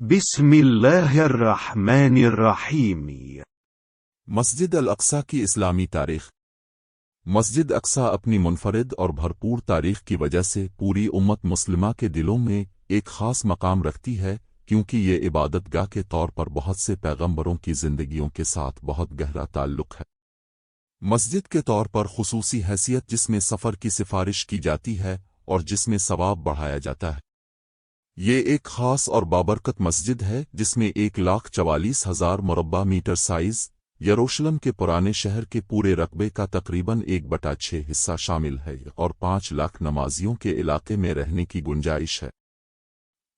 بسم الله الرحمن الرحیم۔ مسجد الاقصی کی اسلامی تاریخ۔ مسجد اقصی اپنی منفرد اور بھرپور تاریخ کی وجہ سے پوری امت مسلمہ کے دلوں میں ایک خاص مقام رکھتی ہے، کیونکہ یہ عبادت گاہ کے طور پر بہت سے پیغمبروں کی زندگیوں کے ساتھ بہت گہرا تعلق ہے۔ مسجد کے طور پر خصوصی حیثیت جس میں سفر کی سفارش کی جاتی ہے اور جس میں ثواب بڑھایا جاتا ہے۔ یہ ایک خاص اور بابرکت مسجد ہے جس میں 1,44,000 مربع میٹر سائز یروشلم کے پرانے شہر کے پورے رقبے کا تقریباً 1/6 حصہ شامل ہے اور 5 لاکھ نمازیوں کے علاقے میں رہنے کی گنجائش ہے۔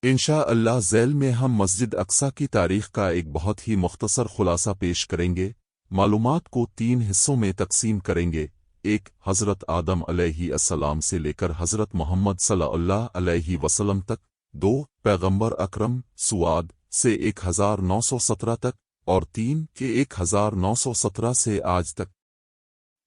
انشاءاللہ ذیل میں ہم مسجد اقصی کی تاریخ کا ایک بہت ہی مختصر خلاصہ پیش کریں گے۔ معلومات کو 3 حصوں میں تقسیم کریں گے۔ 1، حضرت آدم علیہ السلام سے لے کر حضرت محمد صلی اللہ علیہ وسلم تک۔ 2، پیغمبر اکرم سواد سے 1917 تک، اور 3 کہ 1917 سے آج تک۔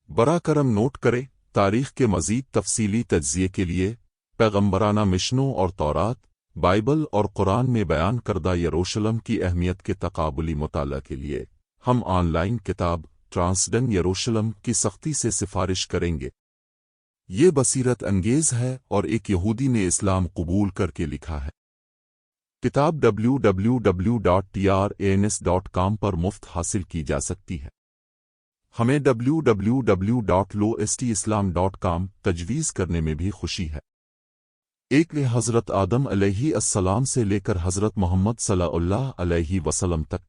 برا کرم نوٹ کریں، تاریخ کے مزید تفصیلی تجزیے کے لیے پیغمبرانہ مشنوں اور تورات، بائبل اور قرآن میں بیان کردہ یروشلم کی اہمیت کے تقابلی مطالعہ کے لیے ہم آن لائن کتاب ٹرانسڈن یروشلم کی سختی سے سفارش کریں گے۔ یہ بصیرت انگیز ہے اور ایک یہودی نے اسلام قبول کر کے لکھا ہے۔ کتاب www.trans.com پر مفت حاصل کی جا سکتی ہے۔ ہمیں www.lowestislam.com تجویز کرنے میں بھی خوشی ہے۔ 1، حضرت آدم علیہ السلام سے لے کر حضرت محمد صلی اللہ علیہ وسلم تک۔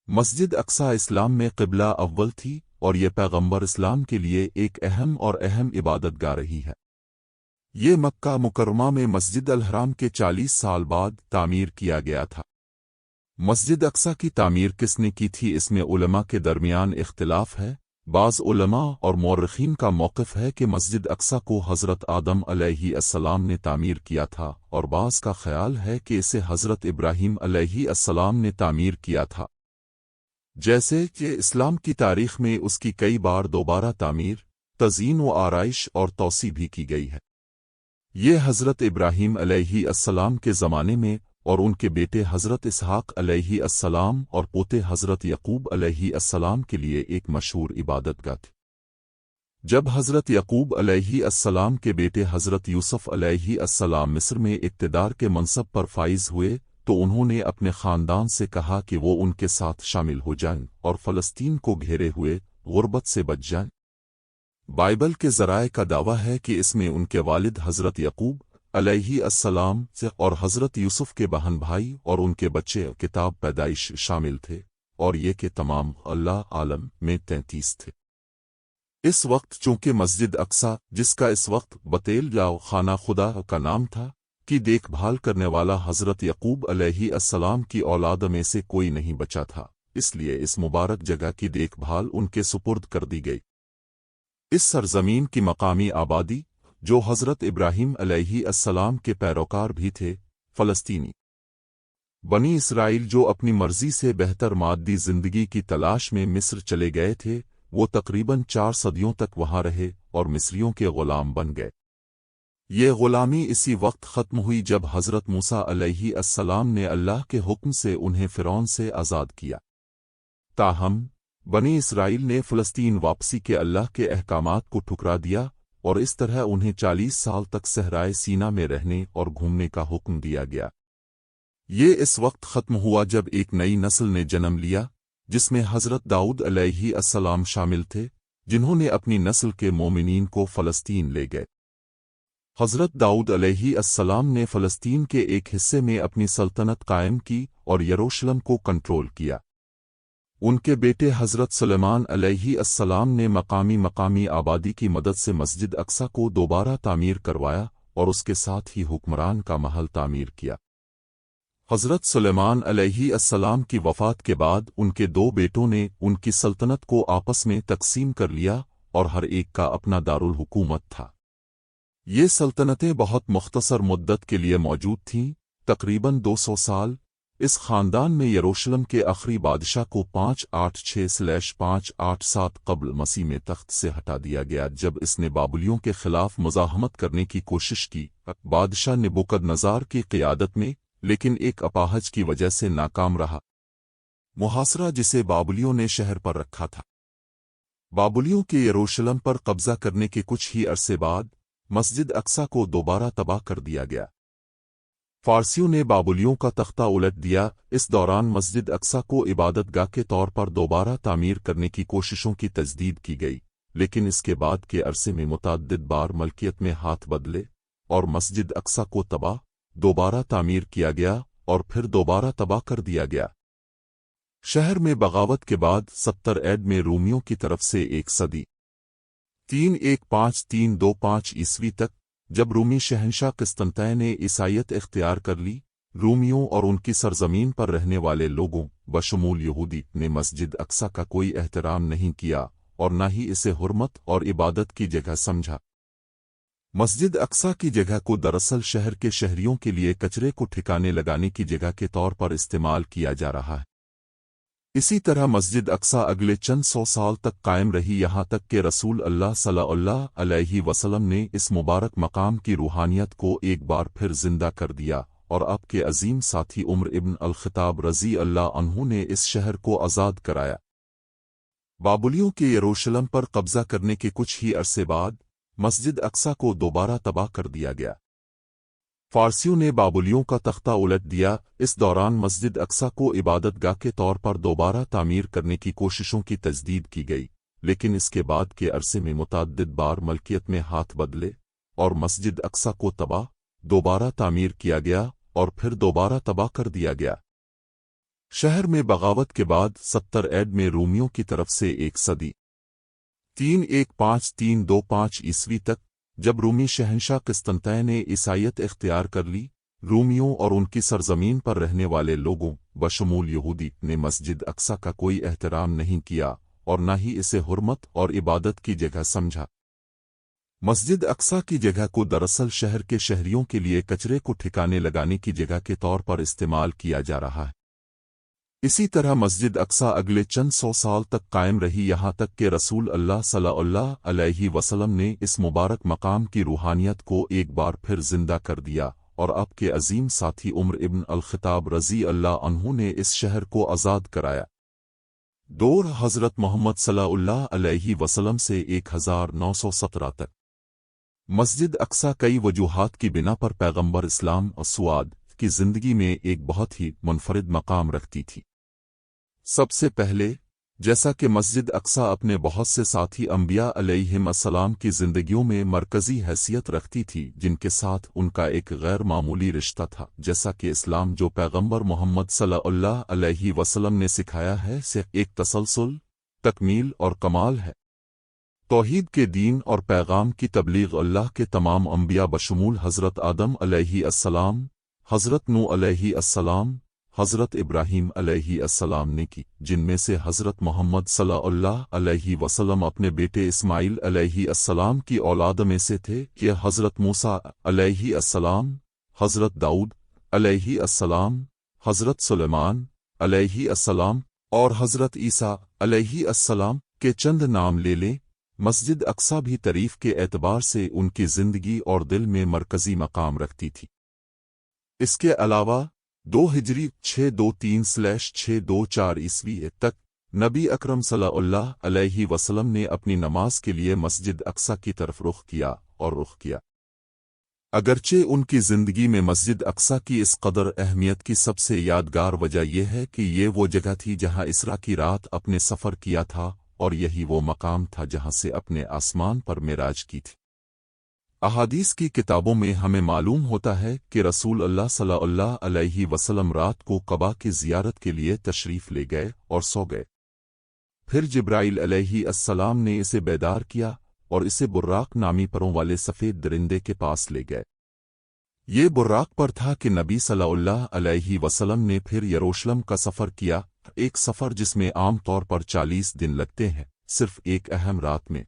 مسجد اقصی اسلام میں قبلہ اول تھی اور یہ پیغمبر اسلام کے لیے ایک اہم عبادت گاہ رہی ہے۔ یہ مکہ مکرمہ میں مسجد الحرام کے 40 سال بعد تعمیر کیا گیا تھا۔ مسجد اقصی کی تعمیر کس نے کی تھی، اس میں علماء کے درمیان اختلاف ہے۔ بعض علماء اور مورخین کا موقف ہے کہ مسجد اقصی کو حضرت آدم علیہ السلام نے تعمیر کیا تھا، اور بعض کا خیال ہے کہ اسے حضرت ابراہیم علیہ السلام نے تعمیر کیا تھا۔ جیسے کہ اسلام کی تاریخ میں اس کی کئی بار دوبارہ تعمیر، تزئین و آرائش اور توسیع بھی کی گئی ہے۔ یہ حضرت ابراہیم علیہ السلام کے زمانے میں اور ان کے بیٹے حضرت اسحاق علیہ السلام اور پوتے حضرت یعقوب علیہ السلام کے لیے ایک مشہور عبادت گاہ تھی۔ جب حضرت یعقوب علیہ السلام کے بیٹے حضرت یوسف علیہ السلام مصر میں اقتدار کے منصب پر فائز ہوئے تو انہوں نے اپنے خاندان سے کہا کہ وہ ان کے ساتھ شامل ہو جائیں اور فلسطین کو گھیرے ہوئے غربت سے بچ جائیں۔ بائبل کے ذرائع کا دعویٰ ہے کہ اس میں ان کے والد حضرت یعقوب علیہ السلام سے اور حضرت یوسف کے بہن بھائی اور ان کے بچے کتاب پیدائش شامل تھے، اور یہ کہ تمام اللہ عالم میں 33 تھے۔ اس وقت چونکہ مسجد اقصی، جس کا اس وقت بیت یا خانہ خدا کا نام تھا، کی دیکھ بھال کرنے والا حضرت یعقوب علیہ السلام کی اولاد میں سے کوئی نہیں بچا تھا، اس لیے اس مبارک جگہ کی دیکھ بھال ان کے سپرد کر دی گئی۔ اس سرزمین کی مقامی آبادی، جو حضرت ابراہیم علیہ السلام کے پیروکار بھی تھے، فلسطینی بنی اسرائیل جو اپنی مرضی سے بہتر مادی زندگی کی تلاش میں مصر چلے گئے تھے، وہ تقریباً 4 صدیوں تک وہاں رہے اور مصریوں کے غلام بن گئے۔ یہ غلامی اسی وقت ختم ہوئی جب حضرت موسیٰ علیہ السلام نے اللہ کے حکم سے انہیں فرعون سے آزاد کیا۔ تاہم بنی اسرائیل نے فلسطین واپسی کے اللہ کے احکامات کو ٹھکرا دیا اور اس طرح انہیں 40 سال تک صحرائے سینا میں رہنے اور گھومنے کا حکم دیا گیا۔ یہ اس وقت ختم ہوا جب ایک نئی نسل نے جنم لیا جس میں حضرت داؤد علیہ السلام شامل تھے، جنہوں نے اپنی نسل کے مومنین کو فلسطین لے گئے۔ حضرت داؤد علیہ السلام نے فلسطین کے ایک حصے میں اپنی سلطنت قائم کی اور یروشلم کو کنٹرول کیا۔ ان کے بیٹے حضرت سلیمان علیہ السلام نے مقامی آبادی کی مدد سے مسجد اقصی کو دوبارہ تعمیر کروایا اور اس کے ساتھ ہی حکمران کا محل تعمیر کیا۔ حضرت سلیمان علیہ السلام کی وفات کے بعد ان کے 2 بیٹوں نے ان کی سلطنت کو آپس میں تقسیم کر لیا اور ہر ایک کا اپنا دارالحکومت تھا۔ یہ سلطنتیں بہت مختصر مدت کے لیے موجود تھیں، تقریباً 200 سال۔ اس خاندان میں یروشلم کے آخری بادشاہ کو 586/587 قبل مسیح میں تخت سے ہٹا دیا گیا جب اس نے بابلیوں کے خلاف مزاحمت کرنے کی کوشش کی۔ بادشاہ نبوکدنضار کی قیادت میں لیکن ایک اپاہج کی وجہ سے ناکام رہا۔ محاصرہ جسے بابلیوں نے شہر پر رکھا تھا۔ بابلیوں کے یروشلم پر قبضہ کرنے کے کچھ ہی عرصے بعد مسجد اقصی کو دوبارہ تباہ کر دیا گیا۔ فارسیوں نے بابلیوں کا تختہ الٹ دیا۔ اس دوران مسجد اقصی کو عبادت گاہ کے طور پر دوبارہ تعمیر کرنے کی کوششوں کی تجدید کی گئی، لیکن اس کے بعد کے عرصے میں متعدد بار ملکیت میں ہاتھ بدلے اور مسجد اقصی کو دوبارہ تعمیر کیا گیا اور پھر دوبارہ تباہ کر دیا گیا۔ شہر میں بغاوت کے بعد 70 عید میں رومیوں کی طرف سے ایک صدی 315-325 عیسوی تک جب رومی شہنشاہ قسطنطین نے عیسائیت اختیار کر لی، رومیوں اور ان کی سرزمین پر رہنے والے لوگوں بشمول یہودی نے مسجد اقصی کا کوئی احترام نہیں کیا اور نہ ہی اسے حرمت اور عبادت کی جگہ سمجھا۔ مسجد اقصی کی جگہ کو دراصل شہر کے شہریوں کے لیے کچرے کو ٹھکانے لگانے کی جگہ کے طور پر استعمال کیا جا رہا ہے۔ اسی طرح مسجد اقصی اگلے چند سو سال تک قائم رہی، یہاں تک کہ رسول اللہ صلی اللہ علیہ وسلم نے اس مبارک مقام کی روحانیت کو ایک بار پھر زندہ کر دیا اور آپ کے عظیم ساتھی عمر ابن الخطاب رضی اللہ عنہ نے اس شہر کو آزاد کرایا۔ بابلیوں کے یروشلم پر قبضہ کرنے کے کچھ ہی عرصے بعد مسجد اقصی کو دوبارہ تباہ کر دیا گیا۔ فارسیوں نے بابلیوں کا تختہ الٹ دیا۔ اس دوران مسجد اقصی کو عبادت گاہ کے طور پر دوبارہ تعمیر کرنے کی کوششوں کی تجدید کی گئی، لیکن اس کے بعد کے عرصے میں متعدد بار ملکیت میں ہاتھ بدلے اور مسجد اقصی کو دوبارہ تعمیر کیا گیا اور پھر دوبارہ تباہ کر دیا گیا۔ شہر میں بغاوت کے بعد 70 عید میں رومیوں کی طرف سے ایک صدی 315-325 عیسوی تک جب رومی شہنشاہ قسطنطین نے عیسائیت اختیار کر لی، رومیوں اور ان کی سرزمین پر رہنے والے لوگوں بشمول یہودی نے مسجد اقصی کا کوئی احترام نہیں کیا اور نہ ہی اسے حرمت اور عبادت کی جگہ سمجھا۔ مسجد اقصی کی جگہ کو دراصل شہر کے شہریوں کے لیے کچرے کو ٹھکانے لگانے کی جگہ کے طور پر استعمال کیا جا رہا ہے۔ اسی طرح مسجد اقصی اگلے چند سو سال تک قائم رہی، یہاں تک کہ رسول اللہ صلی اللہ علیہ وسلم نے اس مبارک مقام کی روحانیت کو ایک بار پھر زندہ کر دیا اور آپ کے عظیم ساتھی عمر ابن الخطاب رضی اللہ عنہ نے اس شہر کو آزاد کرایا۔ دور حضرت محمد صلی اللہ علیہ وسلم سے 1917 تک مسجد اقصی کئی وجوہات کی بنا پر پیغمبر اسلام اسود کی زندگی میں ایک بہت ہی منفرد مقام رکھتی تھی۔ سب سے پہلے، جیسا کہ مسجد اقصی اپنے بہت سے ساتھی انبیاء علیہم السلام کی زندگیوں میں مرکزی حیثیت رکھتی تھی جن کے ساتھ ان کا ایک غیر معمولی رشتہ تھا، جیسا کہ اسلام جو پیغمبر محمد صلی اللہ علیہ وسلم نے سکھایا ہے سے ایک تسلسل، تکمیل اور کمال ہے۔ توحید کے دین اور پیغام کی تبلیغ اللہ کے تمام انبیاء بشمول حضرت آدم علیہ السلام، حضرت نوح علیہ السلام، حضرت ابراہیم علیہ السلام نے کی، جن میں سے حضرت محمد صلی اللہ علیہ وسلم اپنے بیٹے اسماعیل علیہ السلام کی اولاد میں سے تھے، کہ حضرت موسیٰ علیہ السلام، حضرت داؤد علیہ السلام، حضرت سلیمان علیہ السلام اور حضرت عیسیٰ علیہ السلام کے چند نام لے لیں۔ مسجد اقصی بھی تعریف کے اعتبار سے ان کی زندگی اور دل میں مرکزی مقام رکھتی تھی۔ اس کے علاوہ 2 ہجری 623/624 عیسوی تک نبی اکرم صلی اللہ علیہ وسلم نے اپنی نماز کے لیے مسجد اقصی کی طرف رخ کیا۔ اگرچہ ان کی زندگی میں مسجد اقصی کی اس قدر اہمیت کی سب سے یادگار وجہ یہ ہے کہ یہ وہ جگہ تھی جہاں اسراء کی رات اپنے سفر کیا تھا، اور یہی وہ مقام تھا جہاں سے اپنے آسمان پر معراج کی تھی۔ احادیث کی کتابوں میں ہمیں معلوم ہوتا ہے کہ رسول اللہ صلی اللہ علیہ وسلم رات کو قباء کی زیارت کے لیے تشریف لے گئے اور سو گئے۔ پھر جبرائیل علیہ السلام نے اسے بیدار کیا اور اسے براق نامی پروں والے سفید درندے کے پاس لے گئے۔ یہ براق پر تھا کہ نبی صلی اللہ علیہ وسلم نے پھر یروشلم کا سفر کیا، ایک سفر جس میں عام طور پر 40 دن لگتے ہیں، صرف ایک اہم رات میں۔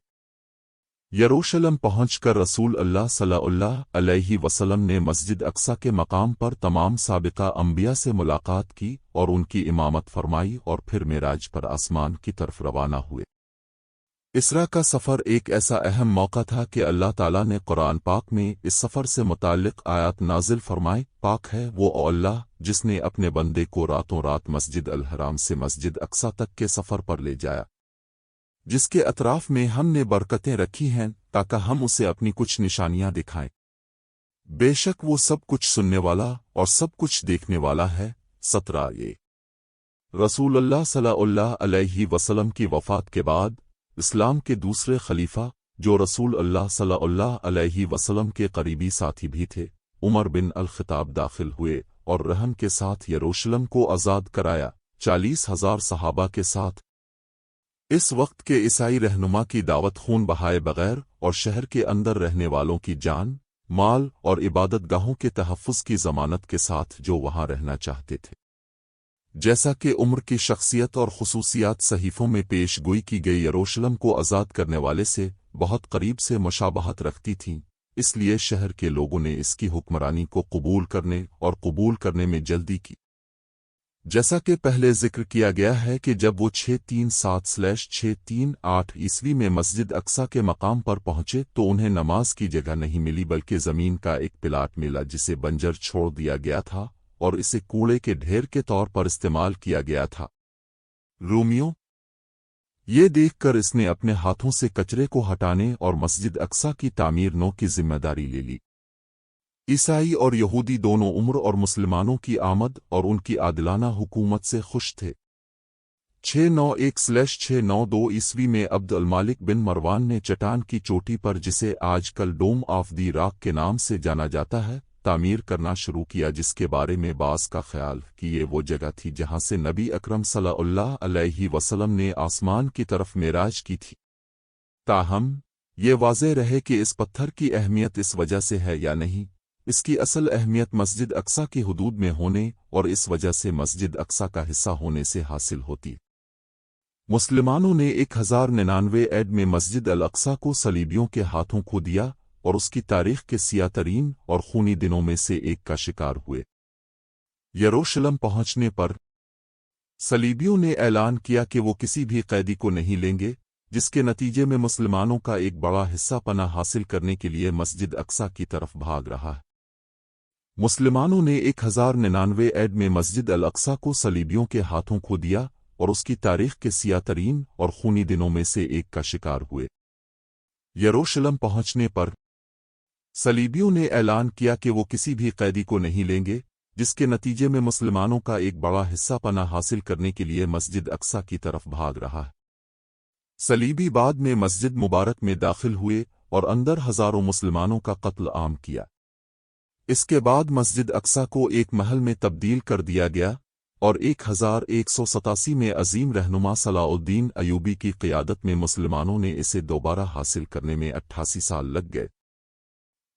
یروشلم پہنچ کر رسول اللہ صلی اللہ علیہ وسلم نے مسجد اقصی کے مقام پر تمام سابقہ انبیاء سے ملاقات کی اور ان کی امامت فرمائی اور پھر معراج پر آسمان کی طرف روانہ ہوئے۔ اسرا کا سفر ایک ایسا اہم موقع تھا کہ اللہ تعالیٰ نے قرآن پاک میں اس سفر سے متعلق آیات نازل فرمائے۔ پاک ہے وہ اللہ جس نے اپنے بندے کو راتوں رات مسجد الحرام سے مسجد اقصی تک کے سفر پر لے جایا، جس کے اطراف میں ہم نے برکتیں رکھی ہیں تاکہ ہم اسے اپنی کچھ نشانیاں دکھائیں۔ بے شک وہ سب کچھ سننے والا اور سب کچھ دیکھنے والا ہے۔ 17 رسول اللہ صلی اللہ علیہ وسلم کی وفات کے بعد اسلام کے دوسرے خلیفہ، جو رسول اللہ صلی اللہ علیہ وسلم کے قریبی ساتھی بھی تھے، عمر بن الخطاب داخل ہوئے اور رحم کے ساتھ یروشلم کو آزاد کرایا، 40,000 صحابہ کے ساتھ۔ اس وقت کے عیسائی رہنما کی دعوت خون بہائے بغیر اور شہر کے اندر رہنے والوں کی جان، مال اور عبادت گاہوں کے تحفظ کی ضمانت کے ساتھ جو وہاں رہنا چاہتے تھے۔ جیسا کہ عمر کی شخصیت اور خصوصیات صحیفوں میں پیش گوئی کی گئی یروشلم کو آزاد کرنے والے سے بہت قریب سے مشابہت رکھتی تھیں، اس لیے شہر کے لوگوں نے اس کی حکمرانی کو قبول کرنے میں جلدی کی۔ جیسا کہ پہلے ذکر کیا گیا ہے کہ جب وہ 637/638 عیسوی میں مسجد اقصی کے مقام پر پہنچے تو انہیں نماز کی جگہ نہیں ملی، بلکہ زمین کا ایک پلاٹ ملا جسے بنجر چھوڑ دیا گیا تھا اور اسے کوڑے کے ڈھیر کے طور پر استعمال کیا گیا تھا۔ رومیوں یہ دیکھ کر اس نے اپنے ہاتھوں سے کچرے کو ہٹانے اور مسجد اقصی کی تعمیر نو کی ذمہ داری لے لی۔ عیسائی اور یہودی دونوں عمر اور مسلمانوں کی آمد اور ان کی عادلانہ حکومت سے خوش تھے۔ 691/692 عیسوی میں عبد المالک بن مروان نے چٹان کی چوٹی پر، جسے آج کل ڈوم آف دی راک کے نام سے جانا جاتا ہے، تعمیر کرنا شروع کیا، جس کے بارے میں بعض کا خیال کہ یہ وہ جگہ تھی جہاں سے نبی اکرم صلی اللہ علیہ وسلم نے آسمان کی طرف معراج کی تھی۔ تاہم یہ واضح رہے کہ اس پتھر کی اہمیت اس وجہ سے ہے یا نہیں، اس کی اصل اہمیت مسجد اقصی کی حدود میں ہونے اور اس وجہ سے مسجد اقصی کا حصہ ہونے سے حاصل ہوتی۔ مسلمانوں نے 1099 عیڈ میں مسجد الاقصی کو صلیبیوں کے ہاتھوں کھو دیا اور اس کی تاریخ کے سیاہ ترین اور خونی دنوں میں سے ایک کا شکار ہوئے۔ یروشلم پہنچنے پر صلیبیوں نے اعلان کیا کہ وہ کسی بھی قیدی کو نہیں لیں گے، جس کے نتیجے میں مسلمانوں کا ایک بڑا حصہ پناہ حاصل کرنے کے لیے مسجد اقصی کی طرف بھاگ رہا ہے۔ مسلمانوں نے 1099 عیڈ میں مسجد الاقصی کو صلیبیوں کے ہاتھوں کھو دیا اور اس کی تاریخ کے سیاہ ترین اور خونی دنوں میں سے ایک کا شکار ہوئے۔ یروشلم پہنچنے پر صلیبیوں نے اعلان کیا کہ وہ کسی بھی قیدی کو نہیں لیں گے، جس کے نتیجے میں مسلمانوں کا ایک بڑا حصہ پناہ حاصل کرنے کے لیے مسجد اقصی کی طرف بھاگ رہا ہے۔ صلیبی بعد میں مسجد مبارک میں داخل ہوئے اور اندر ہزاروں مسلمانوں کا قتل عام کیا۔ اس کے بعد مسجد اقصی کو ایک محل میں تبدیل کر دیا گیا اور 1187 میں عظیم رہنما صلاح الدین ایوبی کی قیادت میں مسلمانوں نے اسے دوبارہ حاصل کرنے میں 88 سال لگ گئے۔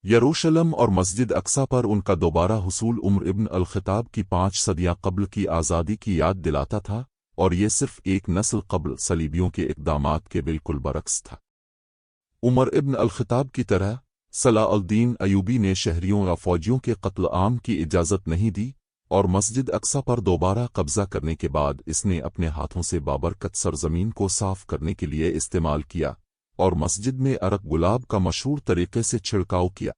یروشلم اور مسجد اقصی پر ان کا دوبارہ حصول عمر ابن الخطاب کی 5 صدیاں قبل کی آزادی کی یاد دلاتا تھا، اور یہ صرف ایک نسل قبل صلیبیوں کے اقدامات کے بالکل برعکس تھا۔ عمر ابن الخطاب کی طرح صلاح الدین ایوبی نے شہریوں یا فوجیوں کے قتل عام کی اجازت نہیں دی، اور مسجد اقصی پر دوبارہ قبضہ کرنے کے بعد اس نے اپنے ہاتھوں سے بابرکت سرزمین کو صاف کرنے کے لیے استعمال کیا اور مسجد میں عرق گلاب کا مشہور طریقے سے چھڑکاؤ کیا۔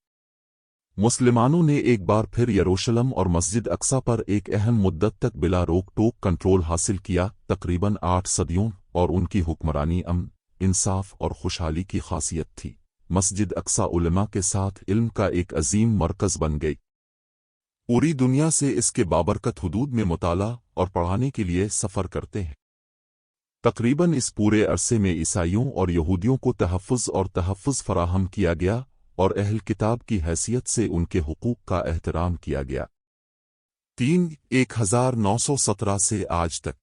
مسلمانوں نے ایک بار پھر یروشلم اور مسجد اقصی پر ایک اہم مدت تک بلا روک ٹوک کنٹرول حاصل کیا، تقریباً 8 صدیوں، اور ان کی حکمرانی امن، انصاف اور خوشحالی کی خاصیت تھی۔ مسجد اقصی علماء کے ساتھ علم کا ایک عظیم مرکز بن گئی۔ پوری دنیا سے اس کے بابرکت حدود میں مطالعہ اور پڑھانے کے لیے سفر کرتے ہیں۔ تقریباً اس پورے عرصے میں عیسائیوں اور یہودیوں کو تحفظ فراہم کیا گیا اور اہل کتاب کی حیثیت سے ان کے حقوق کا احترام کیا گیا۔ 1917 سے آج تک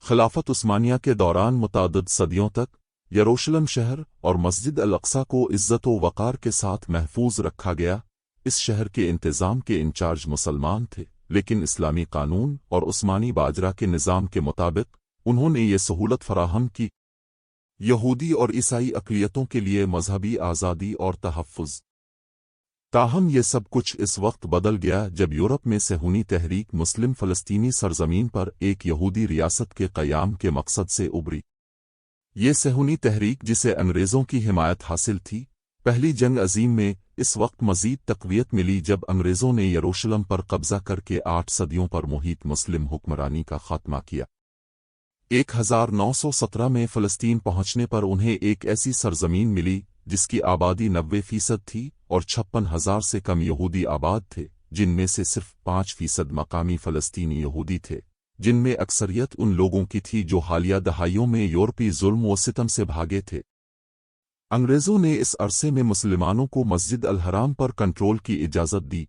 خلافت عثمانیہ کے دوران متعدد صدیوں تک یروشلم شہر اور مسجد الاقصی کو عزت و وقار کے ساتھ محفوظ رکھا گیا۔ اس شہر کے انتظام کے انچارج مسلمان تھے، لیکن اسلامی قانون اور عثمانی باجرہ کے نظام کے مطابق انہوں نے یہ سہولت فراہم کی۔ یہودی اور عیسائی اقلیتوں کے لیے مذہبی آزادی اور تحفظ۔ تاہم یہ سب کچھ اس وقت بدل گیا جب یورپ میں صہیونی تحریک مسلم فلسطینی سرزمین پر ایک یہودی ریاست کے قیام کے مقصد سے ابھری۔ یہ صہیونی تحریک جسے انگریزوں کی حمایت حاصل تھی، پہلی جنگ عظیم میں اس وقت مزید تقویت ملی جب انگریزوں نے یروشلم پر قبضہ کر کے 8 صدیوں پر محیط مسلم حکمرانی کا خاتمہ کیا۔ 1917 میں فلسطین پہنچنے پر انہیں ایک ایسی سرزمین ملی جس کی آبادی 90% تھی اور 56,000 سے کم یہودی آباد تھے، جن میں سے صرف 5% مقامی فلسطینی یہودی تھے، جن میں اکثریت ان لوگوں کی تھی جو حالیہ دہائیوں میں یورپی ظلم و ستم سے بھاگے تھے۔ انگریزوں نے اس عرصے میں مسلمانوں کو مسجد الحرام پر کنٹرول کی اجازت دی۔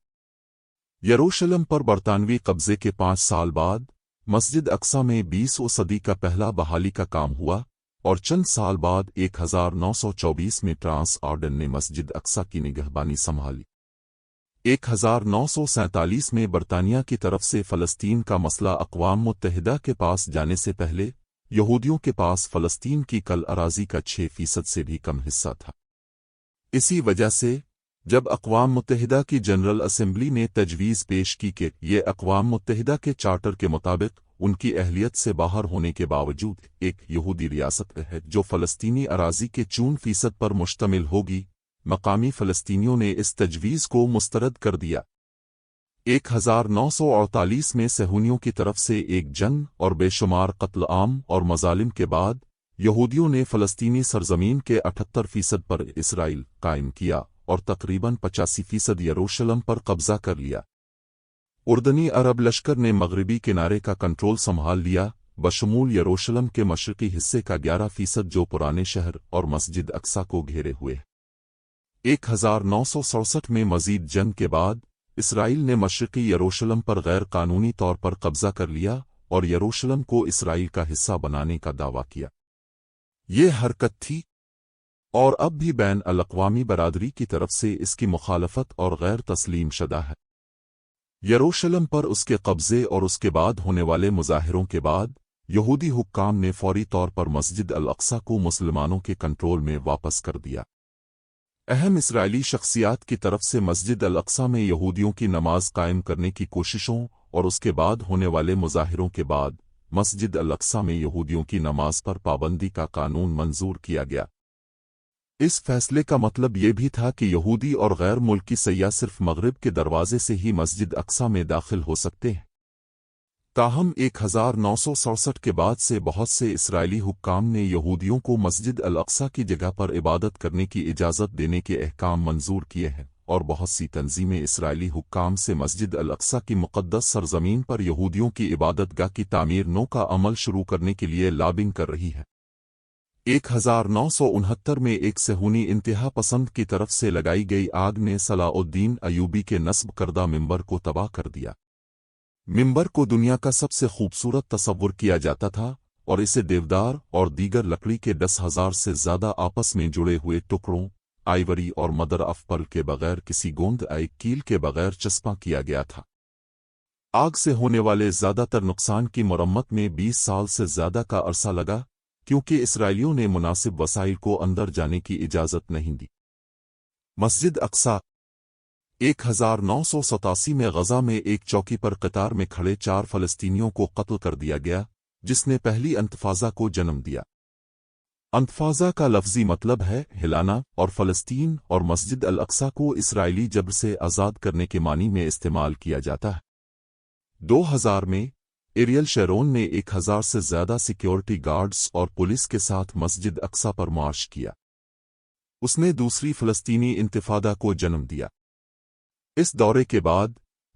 یروشلم پر برطانوی قبضے کے 5 سال بعد مسجد اقصی میں 20ویں صدی کا پہلا بحالی کا کام ہوا، اور چند سال بعد 1924 میں ٹرانس آرڈن نے مسجد اقصی کی نگہبانی سنبھالی۔ 1947 میں برطانیہ کی طرف سے فلسطین کا مسئلہ اقوام متحدہ کے پاس جانے سے پہلے یہودیوں کے پاس فلسطین کی کل اراضی کا 6% سے بھی کم حصہ تھا۔ اسی وجہ سے جب اقوام متحدہ کی جنرل اسمبلی نے تجویز پیش کی کہ یہ اقوام متحدہ کے چارٹر کے مطابق ان کی اہلیت سے باہر ہونے کے باوجود ایک یہودی ریاست ہے جو فلسطینی اراضی کے 4% پر مشتمل ہوگی، مقامی فلسطینیوں نے اس تجویز کو مسترد کر دیا۔ 1948 میں صہیونیوں کی طرف سے ایک جنگ اور بے شمار قتل عام اور مظالم کے بعد یہودیوں نے فلسطینی سرزمین کے 78% پر اسرائیل قائم کیا اور تقریباً 85% یروشلم پر قبضہ کر لیا۔ اردنی عرب لشکر نے مغربی کنارے کا کنٹرول سنبھال لیا، بشمول یروشلم کے مشرقی حصے کا 11% جو پرانے شہر اور مسجد اقصی کو گھیرے ہوئے۔ 1967 میں مزید جنگ کے بعد اسرائیل نے مشرقی یروشلم پر غیر قانونی طور پر قبضہ کر لیا اور یروشلم کو اسرائیل کا حصہ بنانے کا دعویٰ کیا۔ یہ حرکت تھی اور اب بھی بین الاقوامی برادری کی طرف سے اس کی مخالفت اور غیر تسلیم شدہ ہے۔ یروشلم پر اس کے قبضے اور اس کے بعد ہونے والے مظاہروں کے بعد یہودی حکام نے فوری طور پر مسجد الاقصی کو مسلمانوں کے کنٹرول میں واپس کر دیا۔ اہم اسرائیلی شخصیات کی طرف سے مسجد الاقصی میں یہودیوں کی نماز قائم کرنے کی کوششوں اور اس کے بعد ہونے والے مظاہروں کے بعد مسجد الاقصی میں یہودیوں کی نماز پر پابندی کا قانون منظور کیا گیا۔ اس فیصلے کا مطلب یہ بھی تھا کہ یہودی اور غیر ملکی سیاح صرف مغرب کے دروازے سے ہی مسجد اقصی میں داخل ہو سکتے ہیں۔ تاہم 1967 کے بعد سے بہت سے اسرائیلی حکام نے یہودیوں کو مسجد الاقصی کی جگہ پر عبادت کرنے کی اجازت دینے کے احکام منظور کیے ہیں، اور بہت سی تنظیمیں اسرائیلی حکام سے مسجد الاقصی کی مقدس سرزمین پر یہودیوں کی عبادت گاہ کی تعمیر نو کا عمل شروع کرنے کے لیے لابنگ کر رہی ہے۔ 1969 میں ایک صہیونی انتہا پسند کی طرف سے لگائی گئی آگ نے صلاح الدین ایوبی کے نصب کردہ منبر کو تباہ کر دیا۔ منبر کو دنیا کا سب سے خوبصورت تصور کیا جاتا تھا اور اسے دیودار اور دیگر لکڑی کے 10,000 سے زیادہ آپس میں جڑے ہوئے ٹکڑوں، آئیوری اور مدر آف پرل کے بغیر کسی گوند کیل کے بغیر چسپاں کیا گیا تھا۔ آگ سے ہونے والے زیادہ تر نقصان کی مرمت میں 20 سال سے زیادہ کا عرصہ لگا، کیونکہ اسرائیلیوں نے مناسب وسائل کو اندر جانے کی اجازت نہیں دی۔ مسجد اقصی 1987 میں غزہ میں ایک چوکی پر قطار میں کھڑے 4 فلسطینیوں کو قتل کر دیا گیا، جس نے پہلی انتفاضہ کو جنم دیا۔ انتفاضہ کا لفظی مطلب ہے ہلانا، اور فلسطین اور مسجد الاقصی کو اسرائیلی جبر سے آزاد کرنے کے معنی میں استعمال کیا جاتا ہے۔ 2000 میں ایریل شیرون نے 1000 سے زیادہ سیکیورٹی گارڈز اور پولیس کے ساتھ مسجد اقصی پر مارچ کیا۔ اس نے دوسری فلسطینی انتفاضہ کو جنم دیا۔ اس دورے کے بعد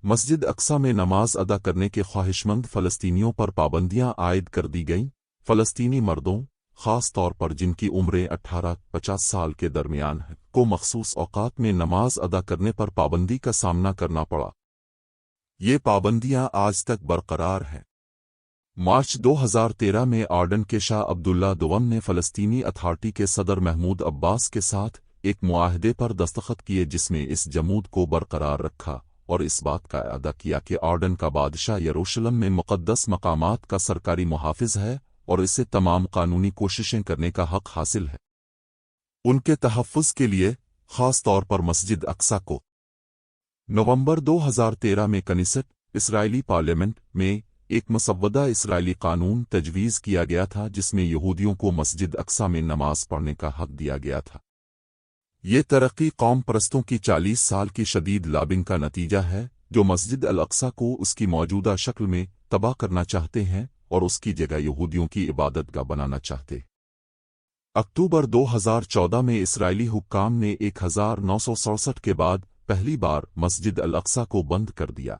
مسجد اقصی میں نماز ادا کرنے کے خواہشمند فلسطینیوں پر پابندیاں عائد کر دی گئیں۔ فلسطینی مردوں، خاص طور پر جن کی عمریں 18-50 سال کے درمیان ہیں، کو مخصوص اوقات میں نماز ادا کرنے پر پابندی کا سامنا کرنا پڑا۔ یہ پابندیاں آج تک برقرار ہیں۔ مارچ 2013 میں آرڈن کے شاہ عبداللہ دوم نے فلسطینی اتھارٹی کے صدر محمود عباس کے ساتھ ایک معاہدے پر دستخط کیے جس میں اس جمود کو برقرار رکھا اور اس بات کا اعادہ کیا کہ آرڈن کا بادشاہ یروشلم میں مقدس مقامات کا سرکاری محافظ ہے اور اسے تمام قانونی کوششیں کرنے کا حق حاصل ہے۔ ان کے تحفظ کے لیے خاص طور پر مسجد اقصی کو نومبر 2013 میں کنیست اسرائیلی پارلیمنٹ میں ایک مسودہ اسرائیلی قانون تجویز کیا گیا تھا جس میں یہودیوں کو مسجد اقصی میں نماز پڑھنے کا حق دیا گیا تھا۔ یہ ترقی قوم پرستوں کی 40 سال کی شدید لابنگ کا نتیجہ ہے جو مسجد الاقصی کو اس کی موجودہ شکل میں تباہ کرنا چاہتے ہیں اور اس کی جگہ یہودیوں کی عبادت گاہ بنانا چاہتے۔ اکتوبر 2014 میں اسرائیلی حکام نے 1967 کے بعد پہلی بار مسجد الاقصی کو بند کر دیا۔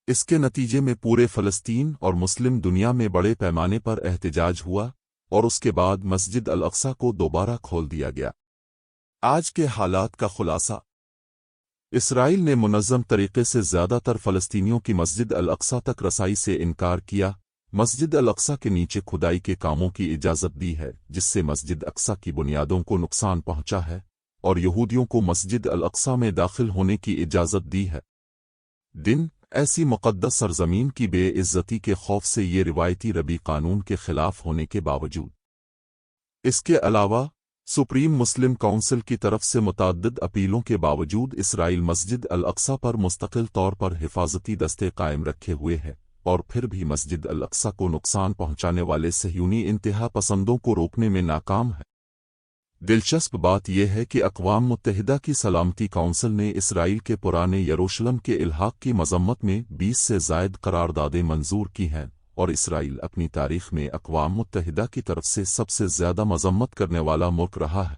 اس کے نتیجے میں پورے فلسطین اور مسلم دنیا میں بڑے پیمانے پر احتجاج ہوا اور اس کے بعد مسجد الاقصی کو دوبارہ کھول دیا گیا۔ آج کے حالات کا خلاصہ: اسرائیل نے منظم طریقے سے زیادہ تر فلسطینیوں کی مسجد الاقصی تک رسائی سے انکار کیا، مسجد الاقصی کے نیچے کھدائی کے کاموں کی اجازت دی ہے جس سے مسجد اقصی کی بنیادوں کو نقصان پہنچا ہے، اور یہودیوں کو مسجد الاقصی میں داخل ہونے کی اجازت دی ہے۔ ایسی مقدس سرزمین کی بے عزتی کے خوف سے یہ روایتی ربی قانون کے خلاف ہونے کے باوجود۔ اس کے علاوہ سپریم مسلم کونسل کی طرف سے متعدد اپیلوں کے باوجود اسرائیل مسجد الاقصی پر مستقل طور پر حفاظتی دستے قائم رکھے ہوئے ہے اور پھر بھی مسجد الاقصی کو نقصان پہنچانے والے صہیونی انتہا پسندوں کو روکنے میں ناکام ہے۔ دلچسپ بات یہ ہے کہ اقوام متحدہ کی سلامتی کونسل نے اسرائیل کے پرانے یروشلم کے الحاق کی مذمت میں 20 سے زائد قراردادیں منظور کی ہیں، اور اسرائیل اپنی تاریخ میں اقوام متحدہ کی طرف سے سب سے زیادہ مذمت کرنے والا ملک رہا ہے۔